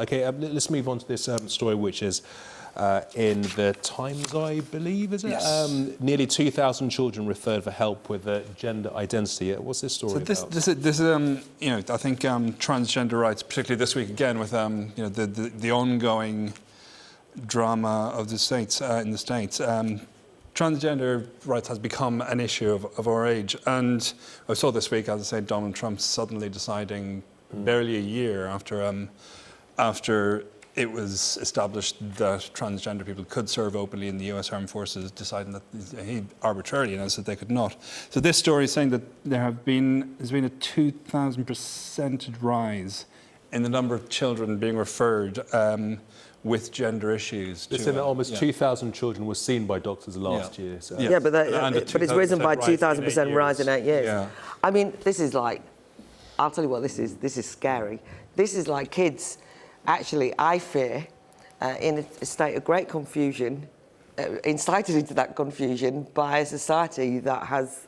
Okay, let's move on to this story, which is in the Times, I believe, is it? Yes. Nearly 2,000 children referred for help with gender identity. What's this story about? This is you know, I think transgender rights, particularly this week again with you know, the ongoing drama of the States in the States. Transgender rights has become an issue of our age, and I saw this week, as I said, Donald Trump suddenly deciding barely a year after it was established that transgender people could serve openly in the US Armed Forces, deciding that he arbitrarily announced that they could not. So this story is saying that there's been a 2,000% rise in the number of children being referred with gender issues. Listen, almost 2,000 children were seen by doctors last year. So. Yeah, but it's risen by 2,000% rise in 8 years. Yeah. I mean, this is like, I'll tell you what this is. This is scary. This is like kids, actually, I fear, in a state of great confusion, incited into that confusion by a society that has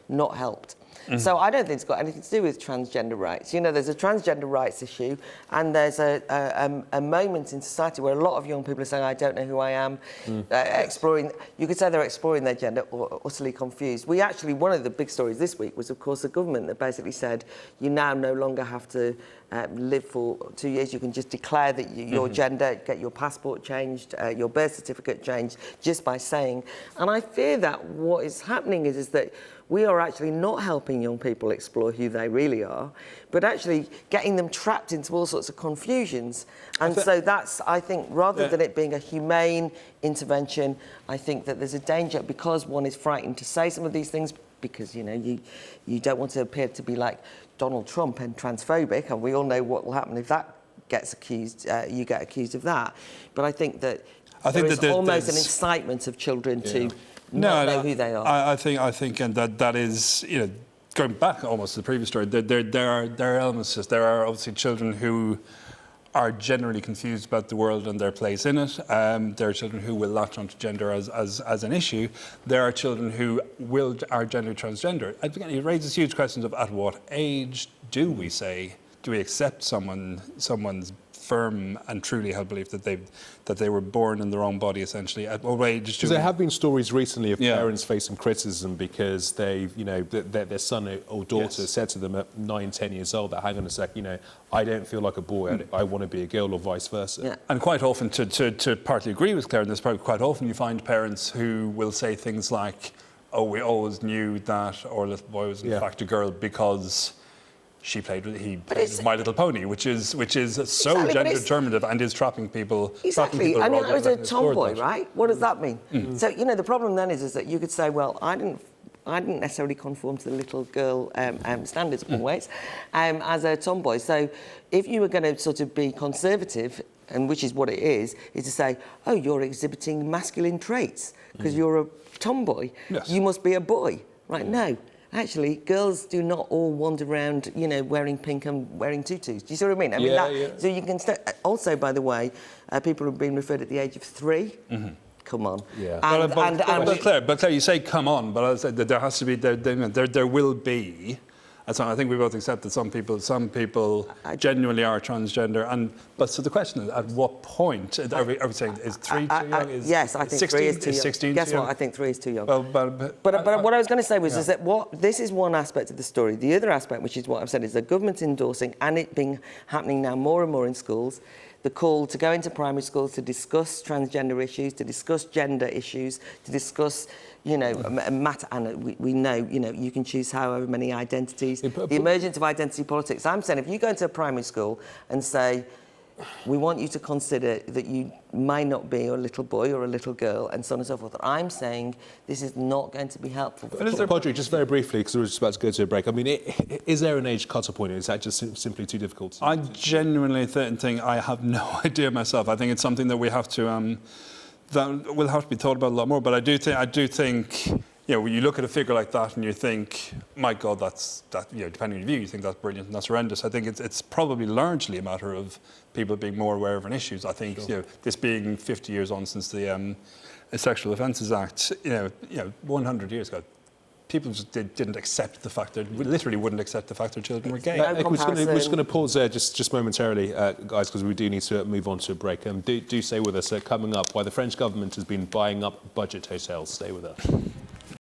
not helped. So I don't think it's got anything to do with transgender rights. You know, there's a transgender rights issue, and there's a moment in society where a lot of young people are saying, I don't know who I am, exploring, you could say they're exploring their gender or utterly confused. We actually, one of the big stories this week was, of course, the government that basically said, you now no longer have to live for 2 years, you can just declare that your gender, get your passport changed, your birth certificate changed, just by saying. And I fear that what is happening is that we are actually not helping young people explore who they really are, but actually getting them trapped into all sorts of confusions. And so that's, I think, rather than it being a humane intervention, I think that there's a danger because one is frightened to say some of these things because, you know, you don't want to appear to be like Donald Trump and transphobic, and we all know what will happen if that gets accused, you get accused of that. But I think that there is almost an incitement of children to not know who they are. I think, and that is, you know, going back almost to the previous story, there are elements. There are obviously children who are generally confused about the world and their place in it. There are children who will latch onto gender as an issue. There are children who are gender transgender. And again, it raises huge questions of at what age do we accept someone's firm and truly held belief that they were born in their own body, essentially. At what age? Because there have been stories recently of parents facing criticism because they, you know, their son or daughter said to them at 9, 10 years old that, hang on a sec, you know, I don't feel like a boy, I want to be a girl, or vice versa. Yeah. And quite often, to partly agree with Claire in this, quite often you find parents who will say things like, oh, we always knew that our little boy was in fact a girl because he played with My Little Pony, which is so gender determinative and is trapping people. Exactly. I mean, I was a tomboy, right? What does that mean? So, you know, the problem then is that you could say, well, I didn't necessarily conform to the little girl standards always as a tomboy. So if you were going to sort of be conservative, and which is what it is to say, oh, you're exhibiting masculine traits because you're a tomboy. Yes. You must be a boy. Right? No. Actually, girls do not all wander around, you know, wearing pink and wearing tutus. Do you see what I mean? I mean, so you can also, by the way, people have been referred at the age of 3. Come on. Yeah. But Claire, you say come on, but I said that there has to be, there will be. So I think we both accept that some people genuinely are transgender. But so the question is, at what point are we saying is 3 too young? Yes, I think 3 is too young. 16 Guess too what? young? I think 3 is too young. Well, but what I was going to say was is that this is one aspect of the story. The other aspect, which is what I've said, is the government endorsing, and it being happening now more and more in schools, the call to go into primary schools to discuss transgender issues, to discuss gender issues, to discuss, you know, matter. And we know, you know, you can choose however many identities. The emergence of identity politics. I'm saying if you go into a primary school and say, we want you to consider that you may not be a little boy or a little girl, and so on and so forth. I'm saying this is not going to be helpful. Padraig, just very briefly, because we're just about to go to a break. I mean, is there an age cut-off point, or is that just simply too difficult? I genuinely think I have no idea myself. I think it's something that we have to that will have to be thought about a lot more. But I do think. You know, when you look at a figure like that and you think, my God, you know, depending on your view, you think that's brilliant and that's horrendous. I think it's probably largely a matter of people being more aware of an issues. I think, you know, this being 50 years on since the Sexual Offences Act, you know, 100 years ago, people just didn't accept the fact that, literally wouldn't accept the fact that children were gay. We're just going to pause there just momentarily, guys, because we do need to move on to a break. Do stay with us. Coming up, why the French government has been buying up budget hotels. Stay with us.